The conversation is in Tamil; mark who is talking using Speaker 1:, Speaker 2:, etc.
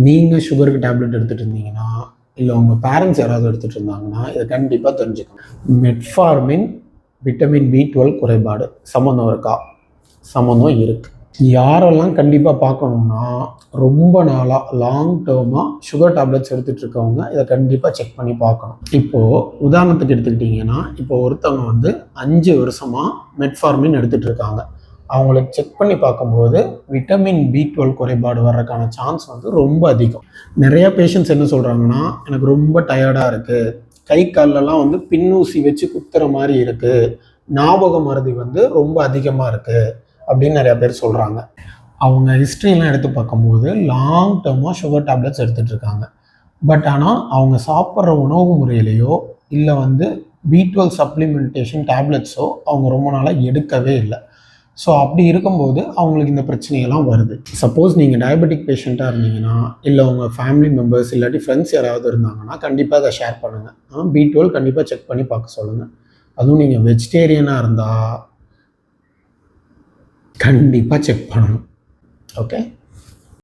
Speaker 1: நீங்கள் சுகருக்கு டேப்லெட் எடுத்துகிட்டு இருந்தீங்கன்னா, இல்லை உங்கள் பேரண்ட்ஸ் யாராவது எடுத்துகிட்டு இருந்தாங்கன்னா, இதை கண்டிப்பாக தெரிஞ்சுக்கணும். மெட்ஃபார்மின் விட்டமின் B12 குறைபாடு சம்மந்தம் இருக்கா? சம்மந்தம் இருக்குது. யாரெல்லாம் கண்டிப்பாக பார்க்கணுன்னா, ரொம்ப நாளாக லாங் டேர்மாக சுகர் டேப்லெட்ஸ் எடுத்துகிட்டு இருக்கவங்க இதை கண்டிப்பாக செக் பண்ணி பார்க்கணும். இப்போது உதாரணத்துக்கு எடுத்துக்கிட்டிங்கன்னா, இப்போ ஒருத்தவங்க வந்து 5 வருஷமாக மெட்ஃபார்மின் எடுத்துகிட்டு இருக்காங்க. அவங்கள செக் பண்ணி பார்க்கும்போது விட்டமின் B12 குறைபாடு வர்றதுக்கான சான்ஸ் வந்து ரொம்ப அதிகம். நிறையா பேஷண்ட்ஸ் என்ன சொல்கிறாங்கன்னா, எனக்கு ரொம்ப டயர்டாக இருக்குது, கை கால்லலாம் வந்து பின்னூசி வச்சு குத்துற மாதிரி இருக்குது, ஞாபக மறதி வந்து ரொம்ப அதிகமாக இருக்குது அப்படின்னு நிறையா பேர் சொல்கிறாங்க. அவங்க ஹிஸ்ட்ரிலாம் எடுத்து பார்க்கும்போது லாங் டேர்மாக சுகர் டேப்லெட்ஸ் எடுத்துகிட்டு இருக்காங்க. பட் ஆனால் அவங்க சாப்பிட்ற உணவு முறையிலையோ இல்லை வந்து B12 சப்ளிமெண்டேஷன் டேப்லெட்ஸோ அவங்க ரொம்ப நாளாக எடுக்கவே இல்லை. ஸோ அப்படி இருக்கும்போது அவங்களுக்கு இந்த பிரச்சனைகள்லாம் வருது. சப்போஸ் நீங்கள் டயபெட்டிக் பேஷண்ட்டாக இருந்தீங்கன்னா, இல்லை உங்கள் ஃபேமிலி மெம்பர்ஸ் இல்லாட்டி ஃப்ரெண்ட்ஸ் யாராவது இருந்தாங்கன்னா கண்டிப்பாக அதை ஷேர் பண்ணுங்கள். B12 கண்டிப்பாக செக் பண்ணி பார்க்க சொல்லுங்கள். அதுவும் நீங்கள் வெஜிடேரியனாக இருந்தால் கண்டிப்பாக செக் பண்ணணும். ஓகே.